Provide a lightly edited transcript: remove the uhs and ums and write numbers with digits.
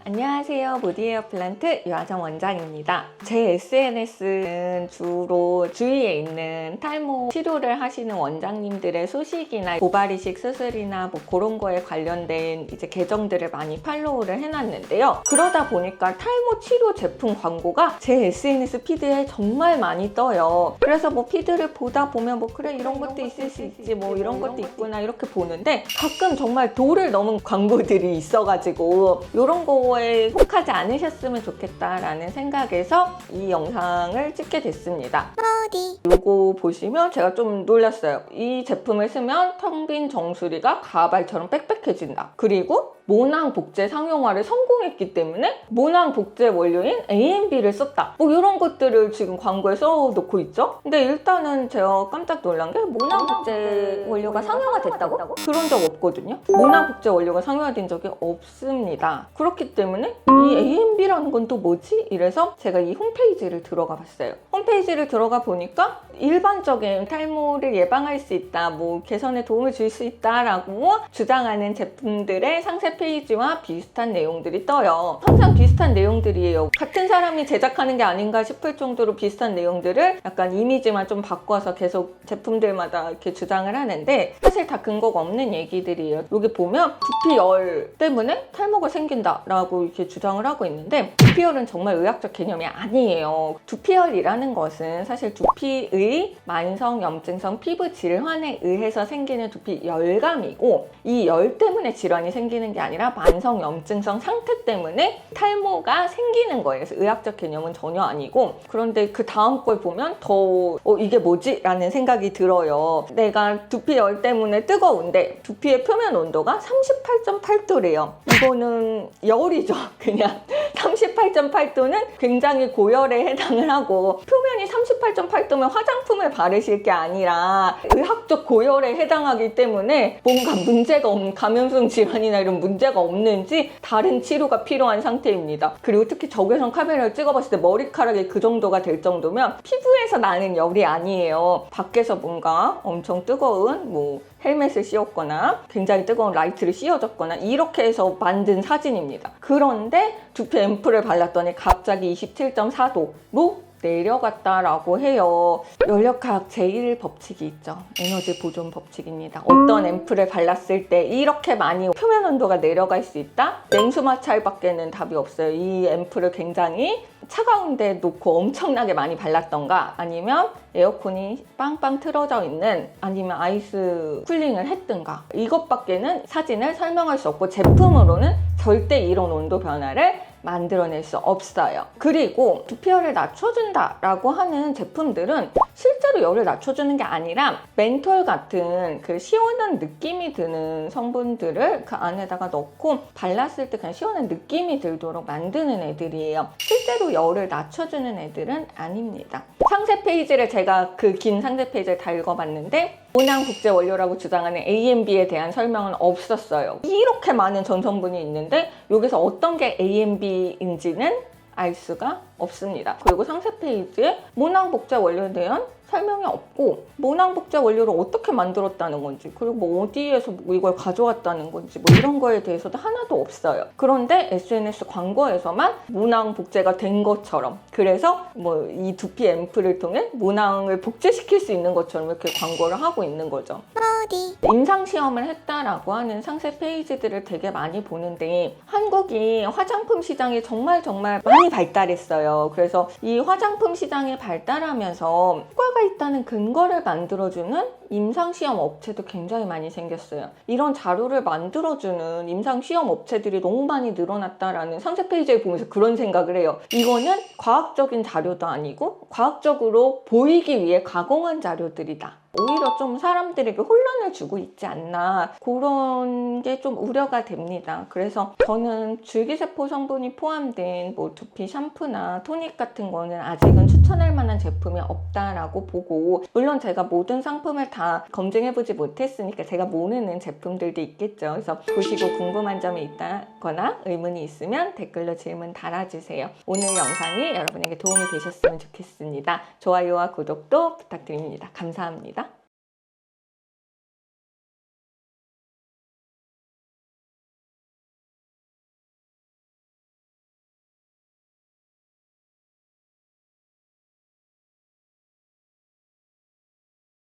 안녕하세요. 보디헤어 플란트 유아정 원장입니다. 제 SNS는 주로 주위에 있는 탈모 치료를 하시는 원장님들의 소식이나 고발이식 수술이나 뭐 그런 거에 관련된 이제 계정들을 많이 팔로우를 해놨는데요. 그러다 보니까 탈모 치료 제품 광고가 제 SNS 피드에 정말 많이 떠요. 그래서 뭐 피드를 보다 보면 뭐 그래 이런 것도 있을 수 있지 뭐 이런 것도 있구나 이렇게 보는데 가끔 정말 도를 넘은 광고들이 있어가지고 이런 거에 혹하지 않으셨으면 좋겠다라는 생각에서 이 영상을 찍게 됐습니다. 요거 보시면 제가 좀 놀랐어요. 이 제품을 쓰면 텅 빈 정수리가 가발처럼 빽빽해진다. 그리고 모낭 복제 상용화를 성공했기 때문에 모낭 복제 원료인 AMB를 썼다. 뭐 이런 것들을 지금 광고에 써놓고 있죠. 근데 일단은 제가 깜짝 놀란 게 모낭 복제 원료가 상용화됐다고? 그런 적 없거든요. 모낭 복제 원료가 상용화된 적이 없습니다. 그렇기 때문에 이 AMB라는 건 또 뭐지? 이래서 제가 이 홈페이지를 들어가 봤어요. 홈페이지를 들어가 보니까 일반적인 탈모를 예방할 수 있다, 뭐 개선에 도움을 줄 수 있다라고 주장하는 제품들의 상세 페이지와 비슷한 내용들이 떠요. 항상 비슷한 내용들이에요. 같은 사람이 제작하는 게 아닌가 싶을 정도로 비슷한 내용들을 약간 이미지만 좀 바꿔서 계속 제품들마다 이렇게 주장을 하는데 사실 다 근거가 없는 얘기들이에요. 여기 보면 두피열 때문에 탈모가 생긴다라고 이렇게 주장을 하고 있는데 두피열은 정말 의학적 개념이 아니에요. 두피열이라는 것은 사실 두피의 만성 염증성 피부 질환에 의해서 생기는 두피 열감이고 이 열 때문에 질환이 생기는 게 아니라 만성 염증성 상태 때문에 탈모가 생기는 거예요. 그래서 의학적 개념은 전혀 아니고 그런데 그 다음 걸 보면 더 이게 뭐지? 라는 생각이 들어요. 내가 두피 열 때문에 뜨거운데 두피의 표면 온도가 38.8도래요. 이거는 열이죠. 그냥 38.8도는 굉장히 고열에 해당을 하고 표면이 38.8도면 화장품을 바르실 게 아니라 의학적 고열에 해당하기 때문에 뭔가 문제가 없는 감염성 질환이나 이런 문제가 없는지 다른 치료가 필요한 상태입니다. 그리고 특히 적외선 카메라를 찍어봤을 때 머리카락이 그 정도가 될 정도면 피부에서 나는 열이 아니에요. 밖에서 뭔가 엄청 뜨거운 뭐 헬멧을 씌웠거나 굉장히 뜨거운 라이트를 씌워줬거나 이렇게 해서 만든 사진입니다. 그런데 두피 앰플을 발랐더니 갑자기 27.4도로 내려갔다라고 해요. 연력학 제1법칙이 있죠. 에너지 보존 법칙입니다. 어떤 앰플을 발랐을 때 이렇게 많이 표면 온도가 내려갈 수 있다? 냉수 마찰밖에는 답이 없어요. 이 앰플을 굉장히 차가운 데 놓고 엄청나게 많이 발랐던가 아니면 에어컨이 빵빵 틀어져 있는 아니면 아이스 쿨링을 했든가 이것밖에는 사진을 설명할 수 없고 제품으로는 절대 이런 온도 변화를 만들어낼 수 없어요. 그리고 두피열을 낮춰준다라고 하는 제품들은 실제로 열을 낮춰주는 게 아니라 멘톨 같은 그 시원한 느낌이 드는 성분들을 그 안에다가 넣고 발랐을 때 그냥 시원한 느낌이 들도록 만드는 애들이에요. 실제로 열을 낮춰주는 애들은 아닙니다. 상세 페이지를 제가 그 긴 상세 페이지를 다 읽어봤는데 모낭 복제 원료라고 주장하는 AMB에 대한 설명은 없었어요. 이렇게 많은 전성분이 있는데 여기서 어떤 게 AMB인지는 알 수가 없습니다. 그리고 상세 페이지에 모낭 복제 원료에 대한 설명이 없고 모낭 복제 원료를 어떻게 만들었다는 건지 그리고 뭐 어디에서 뭐 이걸 가져왔다는 건지 뭐 이런 거에 대해서도 하나도 없어요. 그런데 SNS 광고에서만 모낭 복제가 된 것처럼 그래서 뭐 이 두피 앰플을 통해 모낭을 복제시킬 수 있는 것처럼 이렇게 광고를 하고 있는 거죠. 임상시험을 했다라고 하는 상세 페이지들을 되게 많이 보는데 한국이 화장품 시장이 정말 많이 발달했어요. 그래서 이 화장품 시장이 발달하면서 효과가 있다는 근거를 만들어주는 임상시험 업체도 굉장히 많이 생겼어요. 이런 자료를 만들어주는 임상시험 업체들이 너무 많이 늘어났다라는 상세 페이지를 보면서 그런 생각을 해요. 이거는 과학적인 자료도 아니고 과학적으로 보이기 위해 가공한 자료들이다. 오히려 좀 사람들에게 혼란을 주고 있지 않나 그런 게 좀 우려가 됩니다. 그래서 저는 줄기세포 성분이 포함된 뭐 두피 샴푸나 토닉 같은 거는 아직은 추천할 만한 제품이 없다라고 보고 물론 제가 모든 상품을 다 검증해보지 못했으니까 제가 모르는 제품들도 있겠죠. 그래서 보시고 궁금한 점이 있다거나 의문이 있으면 댓글로 질문 달아주세요. 오늘 영상이 여러분에게 도움이 되셨으면 좋겠습니다. 좋아요와 구독도 부탁드립니다. 감사합니다.